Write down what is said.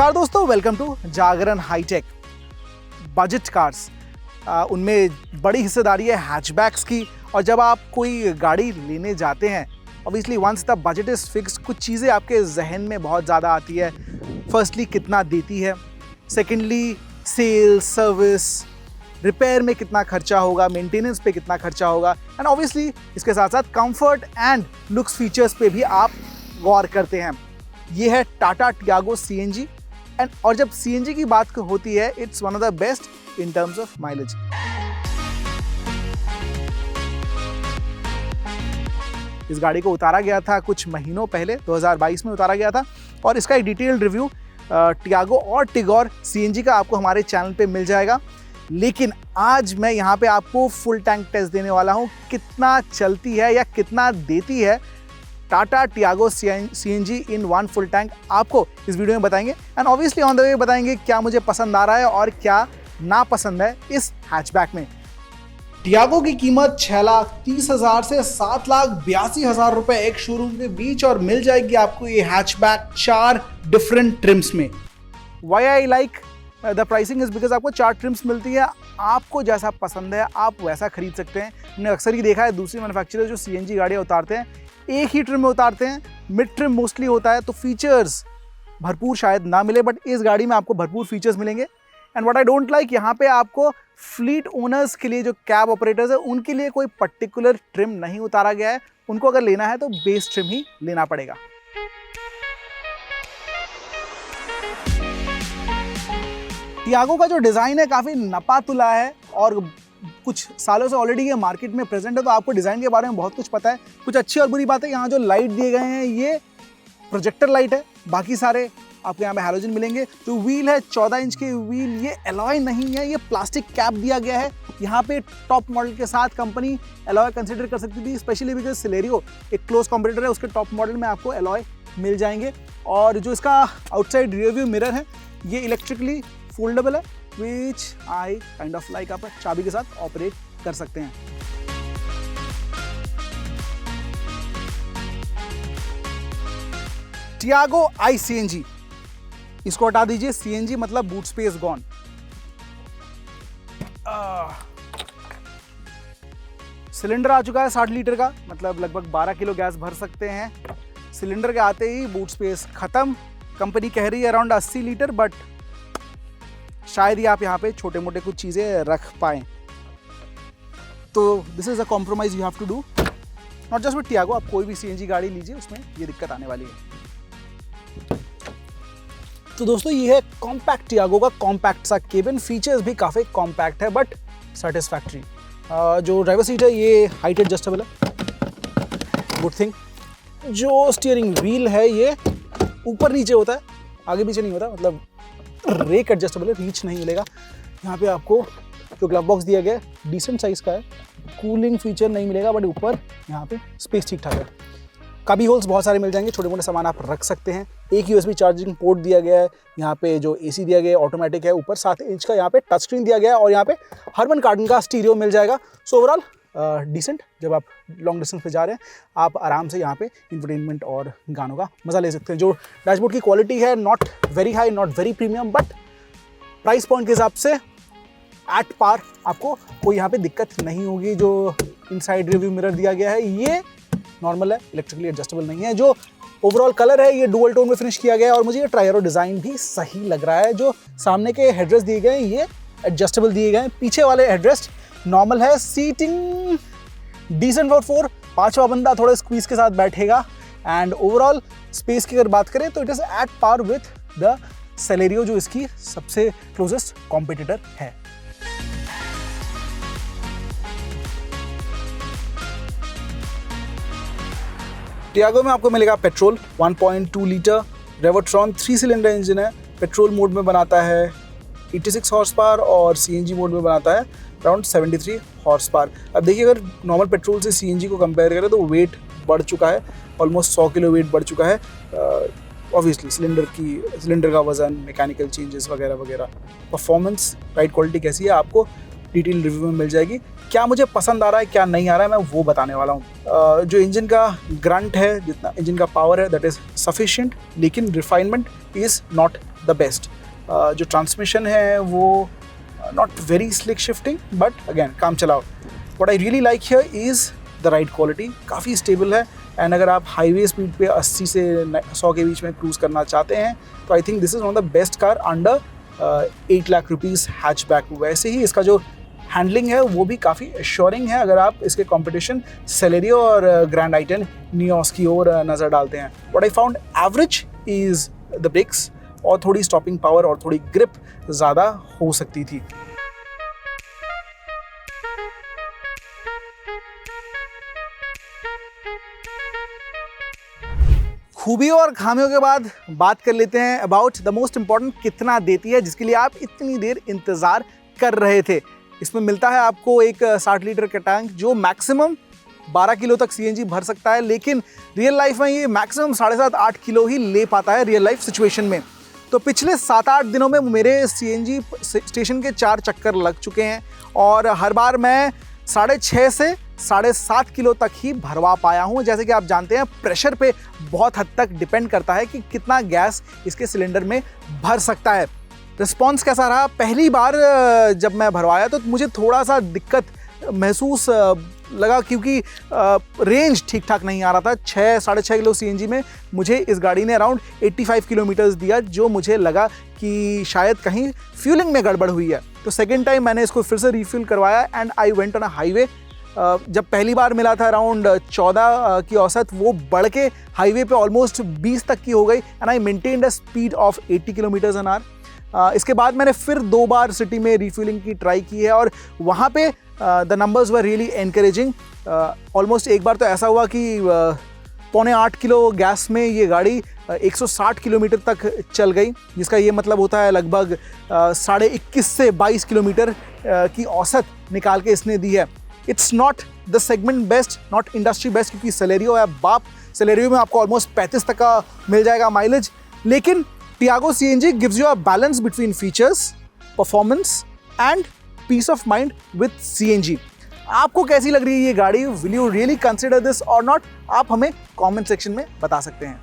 नमस्कार दोस्तों, welcome to Jagran hitech. Budget cars, उनमें बड़ी हिस्सेदारी है हैचबैक्स की। और जब आप कोई गाड़ी लेने जाते हैं, obviously once the budget is fixed, कुछ चीज़ें आपके जहन में बहुत ज़्यादा आती है। फर्स्टली कितना देती है, सेकेंडली सेल्स, सर्विस, रिपेयर में कितना खर्चा होगा, मेंटेनेंस पे कितना खर्चा होगा, एंड ऑब्वियसली इसके साथ साथ कंफर्ट एंड लुक्स फीचर्स पे भी आप गौर करते हैं। ये है टाटा टियागो CNG और जब CNG की बात होती है, it's one of the best in terms of mileage. इस गाड़ी को उतारा गया था कुछ महीनों पहले, 2022 में उतारा गया था, और इसका एक डिटेल्ड रिव्यू टियागो और टिगोर CNG का आपको हमारे चैनल पे मिल जाएगा। लेकिन आज मैं यहाँ पे आपको फुल टैंक टेस्ट देने वाला हूँ, कितना चलती है या कितना देती है Tata Tiago CNG in one full tank, आपको इस वीडियो में बताएंगे। And obviously on the way बताएंगे क्या मुझे पसंद आ रहा है और क्या ना पसंद है इस हैचबैक में। टियागो की कीमत 6,30,000 से 7,82,000 रुपए एक शोरूम के बीच, और मिल जाएगी आपको ये हैचबैक 4 डिफरेंट ट्रिम्स में। Why I like the pricing is because आपको 4 ट्रिम्स मिलती है। आपको जैसा पसंद है आप वैसा खरीद सकते हैं। हमने अक्सर ही देखा है दूसरी मैन्युफैक्चरर जो CNG गाड़ियाँ उतारते हैं, एक ही ट्रिम में उतारते हैं, मिड ट्रिम मोस्टली होता है, तो फीचर्स भरपूर शायद ना मिले, बट इस गाड़ी में आपको भरपूर फीचर्स मिलेंगे। And what I don't like, यहाँ पे आपको फ्लीट ओनर्स के लिए, जो कैब ऑपरेटर्स है, उनके लिए कोई पर्टिकुलर ट्रिम नहीं उतारा गया है। उनको अगर लेना है तो बेस ट्रिम ही लेना पड़ेगा। टियागो का जो डिज़ाइन है काफ़ी नपा तुला है और कुछ सालों से ऑलरेडी ये मार्केट में प्रेजेंट है, तो आपको डिज़ाइन के बारे में बहुत कुछ पता है। कुछ अच्छी और बुरी बात है, यहाँ जो लाइट दिए गए हैं ये प्रोजेक्टर लाइट है, बाकी सारे आपको यहाँ पे हैलोजन मिलेंगे। जो व्हील है 14 इंच के व्हील, ये एलॉय नहीं है, ये प्लास्टिक कैप दिया गया है। यहाँ पे टॉप मॉडल के साथ कंपनी एलॉय कंसिडर कर सकती थी, स्पेशली बिकॉज सिलेरियो एक क्लोज कॉम्पिटिटर है, उसके टॉप मॉडल में आपको एलॉय मिल जाएंगे। और जो इसका आउटसाइड रियर व्यू मिरर है, ये इलेक्ट्रिकली फोल्डेबल है, विच आई काइंड ऑफ लाइक। आप चाबी के साथ ऑपरेट कर सकते हैं। टियागो iCNG, इसको हटा दीजिए, CNG मतलब बूट स्पेस गॉन। सिलेंडर आ चुका है 60 लीटर का, मतलब लगभग 12 किलो गैस भर सकते हैं। सिलेंडर के आते ही बूट स्पेस खत्म। कंपनी कह रही है अराउंड 80 लीटर, बट शायद ही आप यहाँ पे छोटे मोटे कुछ चीज़ें रख पाएँ। तो this is a compromise you have to do, not just with Tiago. आप कोई भी CNG गाड़ी लीजिए, उसमें ये दिक्कत आने वाली है। तो दोस्तों, ये है कॉम्पैक्ट टियागो का कॉम्पैक्ट सा केबिन। फीचर्स भी काफ़ी कॉम्पैक्ट है बट सेटिस्फैक्ट्री। जो ड्राइवर सीट है ये हाइट एडजस्टेबल है, गुड थिंग। जो स्टीयरिंग व्हील है ये ऊपर नीचे होता है, आगे पीछे नहीं होता, मतलब रेक एडजस्टेबल है, रीच नहीं मिलेगा। यहाँ पे आपको जो ग्लव बॉक्स दिया गया है डिसेंट साइज़ का है। कूलिंग फीचर नहीं मिलेगा, बट ऊपर यहाँ पे स्पेस ठीक ठाक है। कभी होल्स बहुत सारे मिल जाएंगे, छोटे मोटे सामान आप रख सकते हैं। एक USB चार्जिंग पोर्ट दिया गया है। यहाँ पे जो AC दिया गया है ऑटोमेटिक है। ऊपर 7 इंच का यहाँ पे टच स्क्रीन दिया गया है, और यहाँ पे हर्मन कार्डन का स्टीरियो मिल जाएगा। So overall decent. जब आप लॉन्ग डिस्टेंस पे जा रहे हैं, आप आराम से यहाँ पे इंफोटेनमेंट और गानों का मज़ा ले सकते हैं। जो डैशबोर्ड की क्वालिटी है, not very high, not very premium, but price point के हिसाब से एट पार, आपको कोई यहाँ पे दिक्कत नहीं होगी। जो इनसाइड रिव्यू मिरर दिया गया है ये नॉर्मल है, इलेक्ट्रिकली एडजस्टेबल नहीं है। जो ओवरऑल कलर है ये डुअल टोन में फिनिश किया गया है, और मुझे ये ट्रायरो डिज़ाइन भी सही लग रहा है। जो सामने के हेडरेस्ट दिए गए हैं ये एडजस्टेबल दिए गए हैं, पीछे वाले हेडरेस्ट नॉर्मल है। सीटिंग डिसेंट फॉर 4, 5वां बंदा थोड़ा स्क्वीज के साथ बैठेगा। एंड ओवरऑल स्पेस की अगर बात करें तो it is at par with the Celerio, जो इसकी सबसे क्लोजेस्ट कॉम्पिटिटर है। टियागो में आपको मिलेगा petrol 1.2 litre Revotron 3 cylinder engine है। पेट्रोल मोड में बनाता है 86 हॉर्स पावर, और CNG मोड में बनाता है अराउंड 73 हॉर्स पावर। अब देखिए, अगर नॉर्मल पेट्रोल से CNG को कंपेयर करें तो वेट बढ़ चुका है, ऑलमोस्ट 100 किलो वेट बढ़ चुका है। ऑब्वियसली सिलेंडर का वजन, मैकेनिकल चेंजेस वगैरह वगैरह। परफॉर्मेंस, राइड क्वालिटी कैसी है, आपको डिटेल रिव्यू में मिल जाएगी। क्या मुझे पसंद आ रहा है, क्या नहीं आ रहा है, मैं वो बताने वाला हूँ। जो इंजन का ग्रंट है, जितना इंजन का पावर है, दैट इज़ सफिशिएंट, लेकिन refinement is not the best. जो ट्रांसमिशन है वो not very slick shifting but again काम चलाओ। What I really like here is the ride quality, काफ़ी स्टेबल है। एंड अगर आप हाईवे स्पीड पे 80 से 100 के बीच में क्रूज़ करना चाहते हैं तो I think this is one of the best car under 8 lakh rupees hatchback. वैसे ही इसका जो हैंडलिंग है वो भी काफ़ी एश्योरिंग है अगर आप इसके कंपटीशन सेलेरियो और ग्रैंड आई10 नियोस की ओर नज़र डालते हैं। What I found average is the brakes, और थोड़ी स्टॉपिंग पावर और थोड़ी ग्रिप ज़्यादा हो सकती थी। खूबियों और खामियों के बाद बात कर लेते हैं अबाउट द मोस्ट इंपॉर्टेंट, कितना देती है जिसके लिए आप इतनी देर इंतज़ार कर रहे थे। इसमें मिलता है आपको एक 60 लीटर का टैंक जो मैक्सिमम 12 किलो तक सीएनजी भर सकता है, लेकिन रियल लाइफ में ये मैक्सिमम 7.5-8 किलो ही ले पाता है रियल लाइफ सिचुएशन में। तो पिछले 7-8 दिनों में मेरे सीएनजी स्टेशन के 4 चक्कर लग चुके हैं और हर बार मैं 6.5 से 7.5 किलो तक ही भरवा पाया हूँ। जैसे कि आप जानते हैं प्रेशर पे बहुत हद तक डिपेंड करता है कि कितना गैस इसके सिलेंडर में भर सकता है। रिस्पॉन्स कैसा रहा? पहली बार जब मैं भरवाया तो मुझे थोड़ा सा दिक्कत महसूस लगा क्योंकि रेंज ठीक ठाक नहीं आ रहा था। 6-6.5 किलो सीएनजी में मुझे इस गाड़ी ने अराउंड 85 किलोमीटर्स दिया, जो मुझे लगा कि शायद कहीं फ्यूलिंग में गड़बड़ हुई है। तो सेकेंड टाइम मैंने इसको फिर से रिफ्यूल करवाया and I went on a highway. जब पहली बार मिला था अराउंड 14 की औसत, वो बढ़ के हाईवे पे ऑलमोस्ट 20 तक की हो गई and I maintained a speed of 80 kilometres an hour. इसके बाद मैंने फिर 2 बार सिटी में रिफ्यूलिंग की ट्राई की है और वहाँ पे the numbers were really encouraging. Almost एक बार तो ऐसा हुआ कि 7.25 किलो गैस में ये गाड़ी 160 किलोमीटर तक चल गई, जिसका ये मतलब होता है लगभग 21.5 से 22 किलोमीटर की औसत निकाल के इसने दी है। It's not the segment best, not industry best, क्योंकि सेलेरियो है बाप। सेलेरियो में आपको ऑलमोस्ट 35 तक का मिल जाएगा माइलेज, लेकिन Tiago CNG gives you a balance between features, performance and peace of mind with CNG. आपको कैसी लग रही है ये गाड़ी? Will you really consider this और नॉट? आप हमें कमेंट सेक्शन में बता सकते हैं।